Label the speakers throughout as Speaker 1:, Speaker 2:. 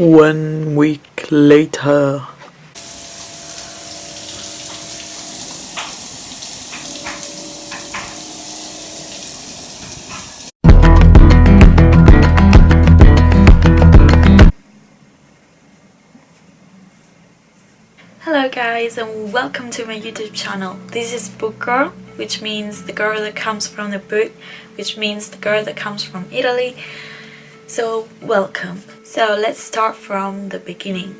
Speaker 1: 1 week later.
Speaker 2: Hello guys, and welcome to my YouTube channel. This is BootGirl, which means the girl that comes from the boot, which means the girl that comes from Italy. So welcome. So let's start from the beginning.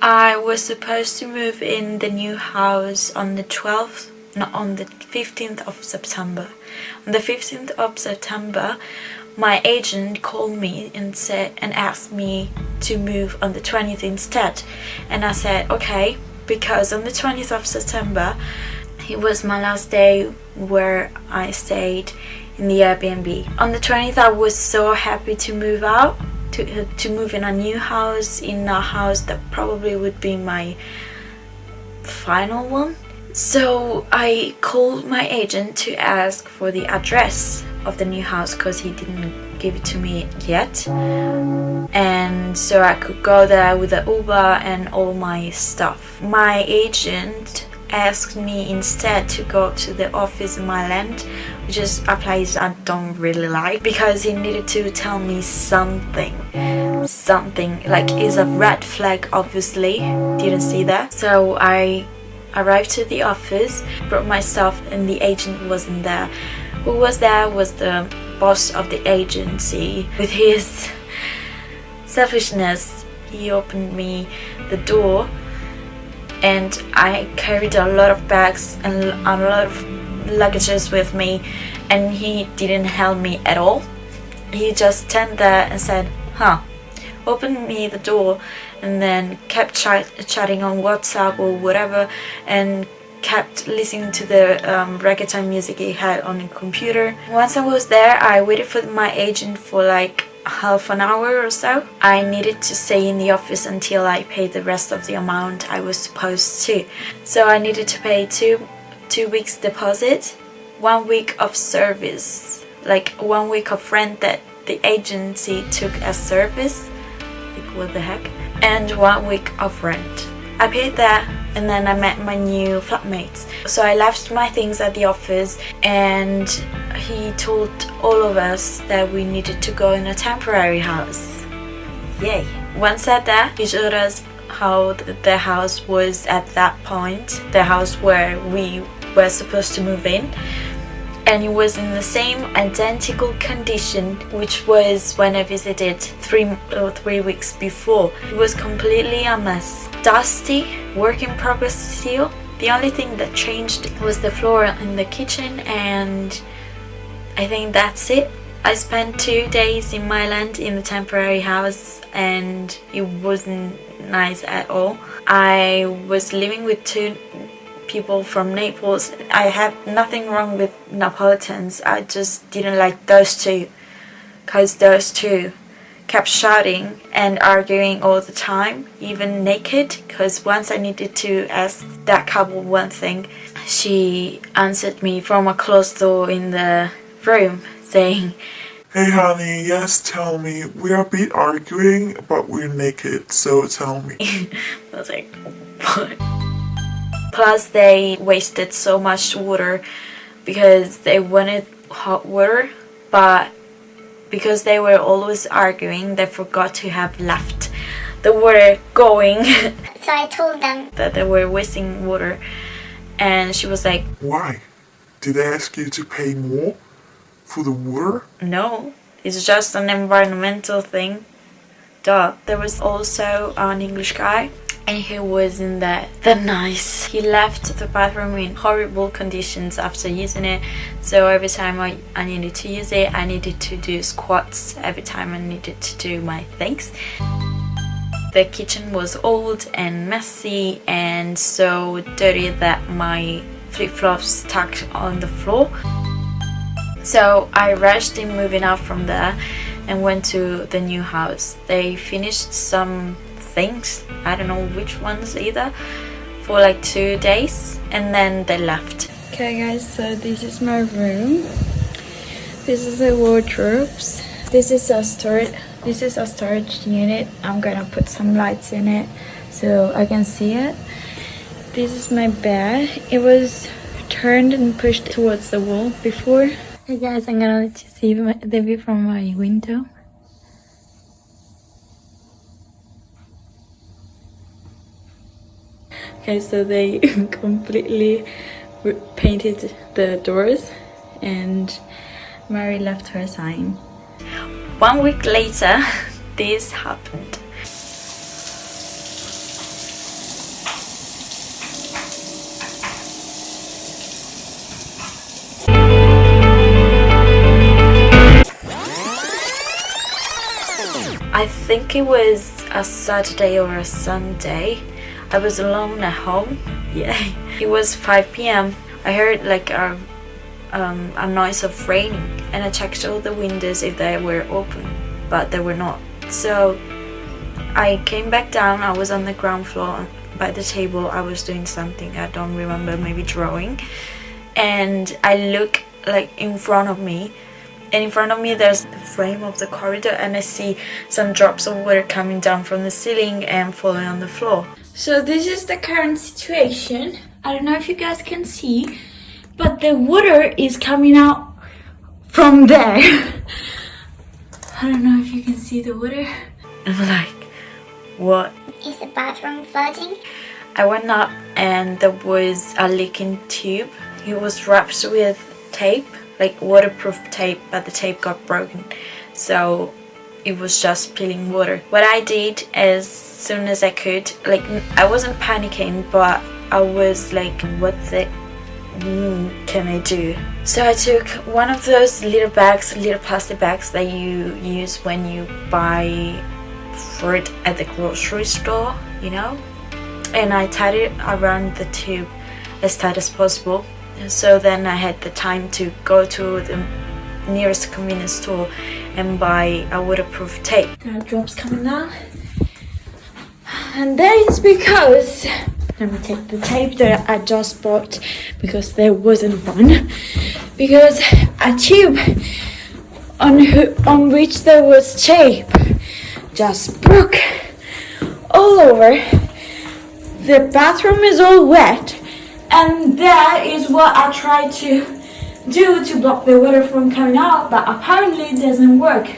Speaker 2: I was supposed to move in the new house on the 12th, not on the 15th of September. On the 15th of September, my agent called me and asked me to move on the 20th instead. And I said okay, because on the 20th of September it was my last day where I stayed in the Airbnb. On the 20th I was so happy to move out, to move in a new house, in a house that probably would be my final one. So I called my agent to ask for the address of the new house because he didn't give it to me yet, and so I could go there with the Uber and all my stuff. My agent asked me instead to go to the office in my land, which is a place I don't really like, because he needed to tell me something like is a red flag. Obviously didn't see that. So I arrived to the office, brought my stuff, and the agent wasn't there. Who was there was the boss of the agency. With his selfishness, he opened me the door, and I carried a lot of bags and a lot of luggages with me, and he didn't help me at all. He just stand there and said, opened me the door, and then kept chatting on WhatsApp or whatever, and kept listening to the reggaeton music he had on the computer. Once I was there, I waited for my agent for like half an hour or so. I needed to stay in the office until I paid the rest of the amount I was supposed to. So I needed to pay two weeks deposit, 1 week of service, like 1 week of rent that the agency took as service, like what the heck, and 1 week of rent. I paid that, and then I met my new flatmates. So I left my things at the office, and he told all of us that we needed to go in a temporary house. Yay! Once at that, he showed us how the house was at that point, the house where we were supposed to move in. And it was in the same identical condition which was when I visited 3 weeks before. It was completely a mess. Dusty, work in progress still. The only thing that changed was the floor in the kitchen, and I think that's it. I spent 2 days in my land in the temporary house, and it wasn't nice at all. I was living with 2 people from Naples. I had nothing wrong with Neapolitans, I just didn't like those 2, because those 2 kept shouting and arguing all the time, even naked, because once I needed to ask that couple one thing, she answered me from a closed door in the room saying,
Speaker 1: "Hey honey, yes, tell me. We're a bit arguing, but we're naked, so tell me."
Speaker 2: I was like, what? Plus they wasted so much water because they wanted hot water, but because they were always arguing, they forgot to have left the water going.
Speaker 3: So I told them
Speaker 2: that they were wasting water, and she was like,
Speaker 1: "Why? Did they ask you to pay more for the water?"
Speaker 2: "No, it's just an environmental thing. Duh." There was also an English guy, and he wasn't that nice. He left the bathroom in horrible conditions after using it, so every time I needed to use it, I needed to do squats every time I needed to do my things. The kitchen was old and messy and so dirty that my flip-flops stuck on the floor. So I rushed in moving out from there and went to the new house. They finished some things, I don't know which ones either, for like 2 days, and then they left. Okay guys, so this is my room. This is the wardrobes. This is a storage This is a storage unit. I'm gonna put some lights in it so I can see it. This is my bed. It was turned and pushed towards the wall before. Hey guys, I'm gonna let you see the view from my window. Okay, so they completely painted the doors and Mary left her sign. 1 week later, this happened. I think it was a Saturday or a Sunday. I was alone at home. Yeah, it was 5 p.m. I heard like a noise of raining, and I checked all the windows if they were open, but they were not. So I came back down. I was on the ground floor by the table. I was doing something, I don't remember, maybe drawing, and I look like in front of me, and in front of me there's the frame of the corridor, and I see some drops of water coming down from the ceiling and falling on the floor. So this is the current situation. I don't know if you guys can see, but the water is coming out from there. I don't know if you can see the water. I'm like, what?
Speaker 3: Is the bathroom flooding?
Speaker 2: I went up and there was a leaking tube. It was wrapped with tape, like waterproof tape, but the tape got broken. So it was just spilling water. What I did as soon as I could, like I wasn't panicking, but I was like, what the can I do? So I took one of those little bags, little plastic bags that you use when you buy fruit at the grocery store, you know, and I tied it around the tube as tight as possible. So then I had the time to go to the nearest convenience store and buy a waterproof tape. There are drops coming down, and that is because, let me take the tape that I just bought because there wasn't one, because a tube on which there was tape just broke all over. The bathroom is all wet, and that is what I tried to do to block the water from coming out, but apparently it doesn't work.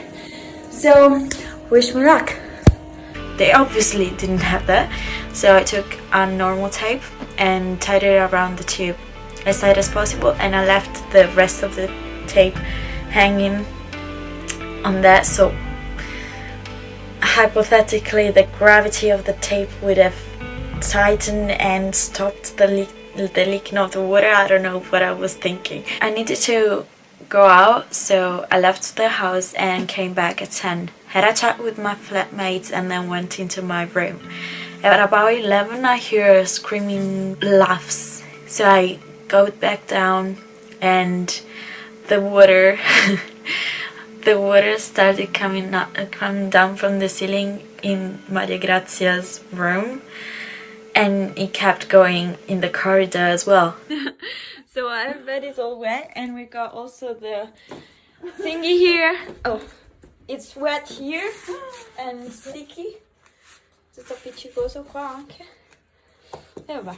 Speaker 2: So wish me luck. They obviously didn't have that, so I took a normal tape and tied it around the tube as tight as possible, and I left the rest of the tape hanging on that, so hypothetically the gravity of the tape would have tightened and stopped the leaking of the water. I don't know what I was thinking. I needed to go out, so I left the house and came back at 10. Had a chat with my flatmates and then went into my room. At about 11 I hear screaming laughs, so I go back down and the water the water started coming down from the ceiling in Maria Grazia's room, and it kept going in the corridor as well. So our bed is all wet, and we got also the thingy here. Oh, it's wet here and sticky. Tutto appiccicoso qua anche. E vabbè.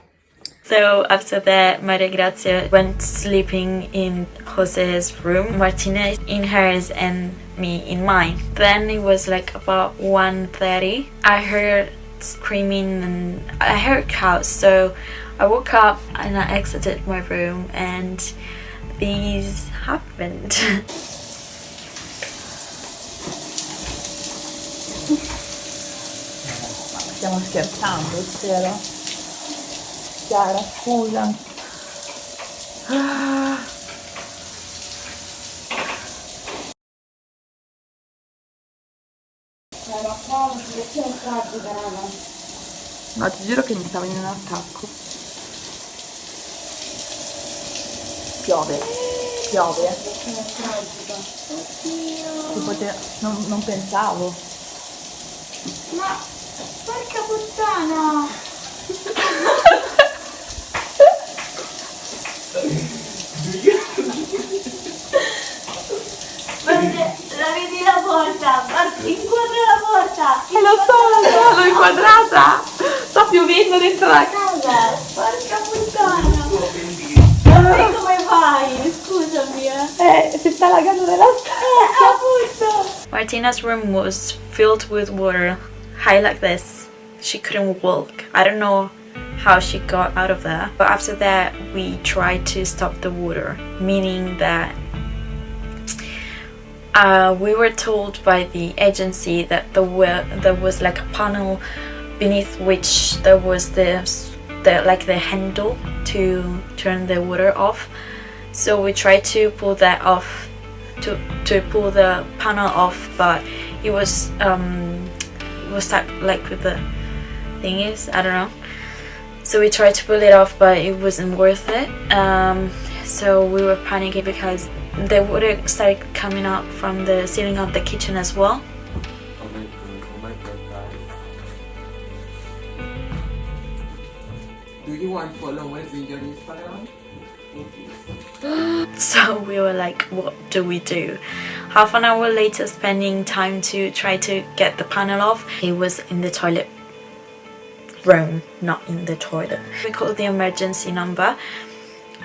Speaker 2: So after that, Maria Grazia went sleeping in Jose's room, Martina in hers, and me in mine. Then it was like about 1:30. I heard screaming and I heard cows, so I woke up and I exited my room, and these happened.
Speaker 4: Stiamo scherzando, spero. Chiara, scusa. Era comodo, perché è tragica, raga. No, ti giuro che mi stavo in un attacco. Piove, piove. È tragica. Oddio. Non pensavo. Ma porca puttana! La vedi la porta, in dentro la casa. Porca puttana. E come vai? Scusami. Si sta lagando nella stanza. Appunto.
Speaker 2: Martina's room was filled with water, high like this. She couldn't walk. I don't know how she got out of there. But after that, we tried to stop the water, meaning that we were told by the agency that there was like a panel beneath which there was the handle to turn the water off. So we tried to pull that off, to pull the panel off, but it was stuck like with the thingies, I don't know. So we tried to pull it off, but it wasn't worth it. So we were panicking because the water started coming up from the ceiling of the kitchen as well.
Speaker 5: Oh my god, guys. Do you want followers in your Instagram?
Speaker 2: So we were like, what do we do? Half an hour later, spending time to try to get the panel off. It was in the toilet room, not in the toilet. We called the emergency number,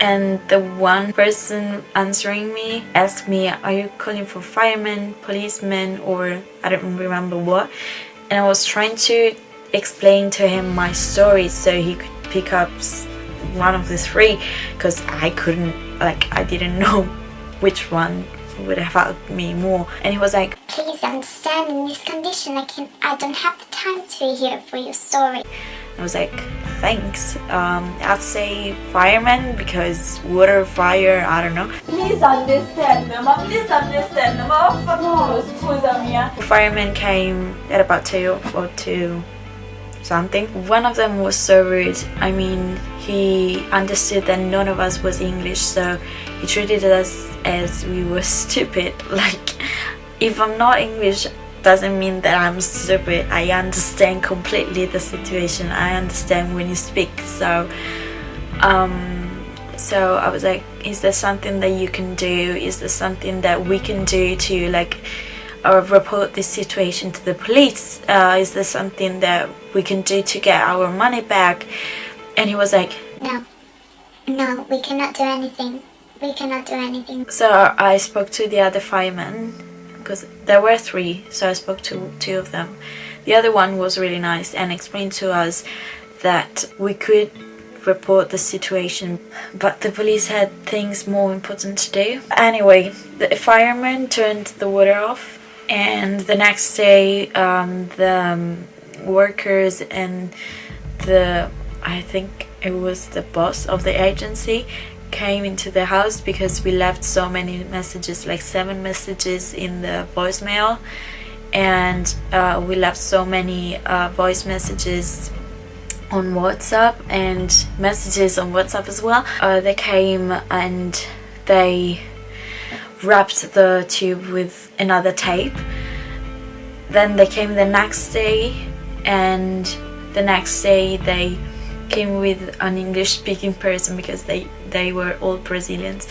Speaker 2: and the one person answering me asked me, are you calling for firemen, policemen, or I don't remember what. And I was trying to explain to him my story so he could pick up one of the three, because I couldn't, like, I didn't know which one would have helped me more. And he was like,
Speaker 3: Please understand, in this condition I don't have the time to hear for your story.
Speaker 2: I was like, thanks. I'd say fireman because water, fire, I don't know.
Speaker 4: Please understand, ma please understand, ma vaffanculo, scusami.
Speaker 2: Firemen came at about 2 or 2 something. One of them was so rude. I mean, he understood that none of us was English, so he treated us as we were stupid. Like, if I'm not English doesn't mean that I'm stupid. I understand completely the situation. I understand when you speak. So I was like, is there something that you can do? Is there something that we can do to like report this situation to the police? Is there something that we can do to get our money back? And he was like,
Speaker 3: No, we cannot do anything. We cannot do anything.
Speaker 2: so I spoke to the other firemen, because there were 3, so I spoke to 2 of them. The other one was really nice and explained to us that we could report the situation, but the police had things more important to do. Anyway, the firemen turned the water off, and the next day the workers and I think it was the boss of the agency came into the house, because we left so many messages, like 7 messages in the voicemail, and we left so many voice messages on WhatsApp and messages on WhatsApp as well. They came and they wrapped the tube with another tape. Then they came the next day, and the next day they came with an English speaking person, because they were all Brazilians,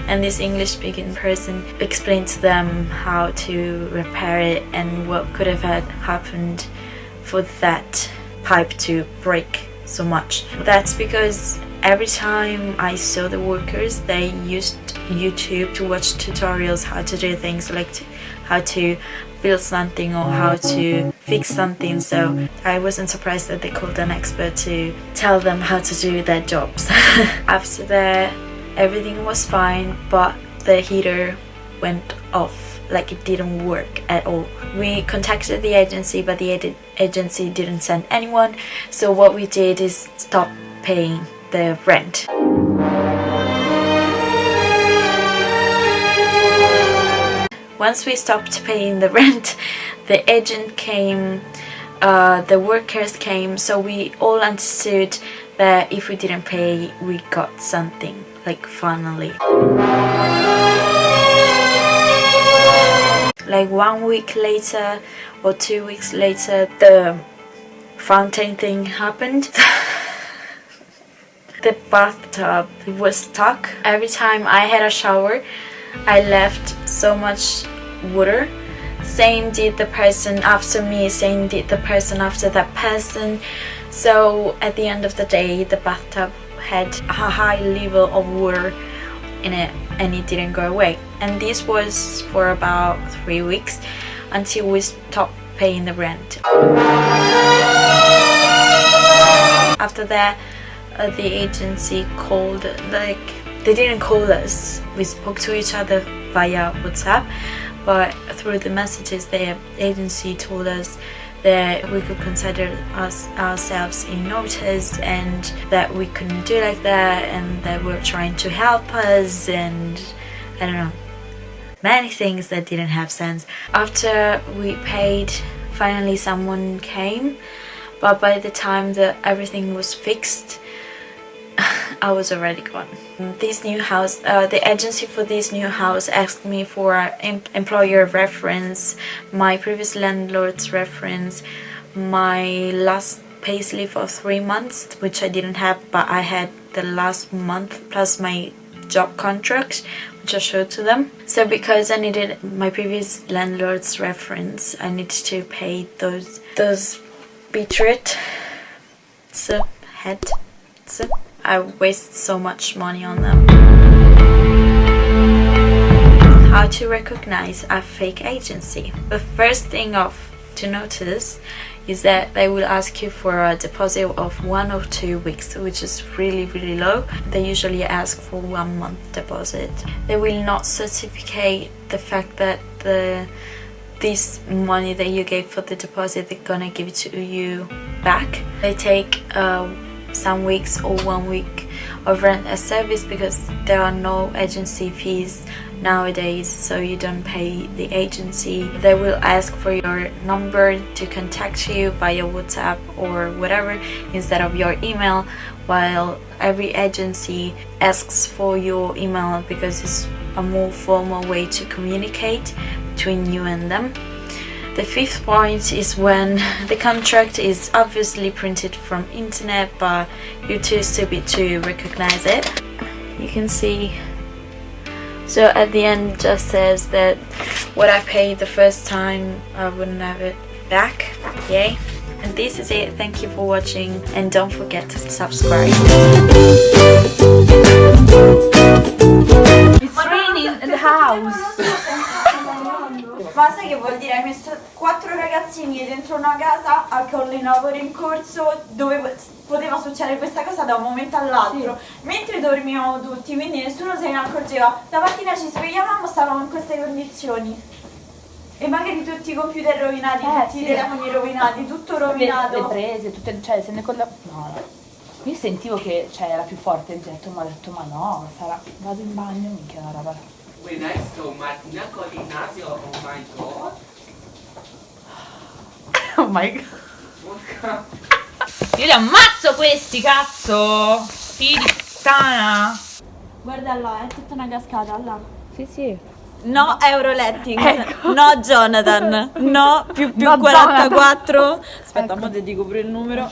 Speaker 2: and this English speaking person explained to them how to repair it and what could have had happened for that pipe to break so much. That's because every time I saw the workers, they used YouTube to watch tutorials how to do things, like how to build something or how to fix something. So I wasn't surprised that they called an expert to tell them how to do their jobs. After that, everything was fine, but the heater went off, like it didn't work at all. We contacted the agency, but the agency didn't send anyone. So what we did is stop paying the rent. Once we stopped paying the rent, the agent came, the workers came, so we all understood that if we didn't pay, we got something, like finally. Like 1 week later or 2 weeks later, the fountain thing happened. The bathtub was stuck. Every time I had a shower, I left so much water. Same did the person after me, same did the person after that person. So at the end of the day, the bathtub had a high level of water in it and it didn't go away. And this was for about 3 weeks until we stopped paying the rent. After that, the agency called, like, they didn't call us. We spoke to each other via WhatsApp, but through the messages, the agency told us that we could consider ourselves in notice and that we couldn't do like that, and that we're trying to help us, and I don't know, many things that didn't have sense. After we paid, finally someone came, but by the time that everything was fixed, I was already gone. This new house, the agency for this new house asked me for an employer reference, my previous landlord's reference, my last payslip of 3 months, which I didn't have, but I had the last month plus my job contract, which I showed to them. So because I needed my previous landlord's reference, I needed to pay those betrayed. So I waste so much money on them. How to recognize a fake agency? The first thing to notice is that they will ask you for a deposit of 1 or 2 weeks, which is really low. They usually ask for 1 month deposit. They will not certificate the fact that this money that you gave for the deposit, they're gonna give it to you back. They take some weeks or 1 week of rent as service because there are no agency fees nowadays, so you don't pay the agency. They will ask for your number to contact you via WhatsApp or whatever instead of your email, while every agency asks for your email because it's a more formal way to communicate between you and them. The fifth point is when the contract is obviously printed from internet, but you're too stupid to recognize it. You can see, so at the end it just says that what I paid the first time, I wouldn't have it back. Yay. And this is it. Thank you for watching, and don't forget to subscribe.
Speaker 4: It's raining in the house.
Speaker 6: Ma sai che vuol dire? Hai messo 4 ragazzini dentro una casa con i lavori in corso dove poteva succedere questa cosa da un momento all'altro, mentre dormivamo tutti, quindi nessuno se ne accorgeva. La mattina ci svegliavamo, stavamo in queste condizioni e magari tutti i computer rovinati, tutti i telefoni rovinati, tutto rovinato.
Speaker 4: Le prese, tutte, cioè se ne no. Io sentivo che era più forte il getto, ma ho detto ma no, vado in bagno, minchia una roba.
Speaker 5: When I saw Martina calling Nazio, oh my god.
Speaker 4: Oh my god. Io li ammazzo questi, cazzo! Figli di puttana!
Speaker 6: Guarda là, è tutta una cascata là.
Speaker 4: Sì.
Speaker 6: No Euroletting,
Speaker 4: Ecco.
Speaker 6: no Jonathan, no più
Speaker 4: No
Speaker 6: 44.
Speaker 4: Jonathan.
Speaker 6: Aspetta, ecco. Mo' ti dico pure il numero.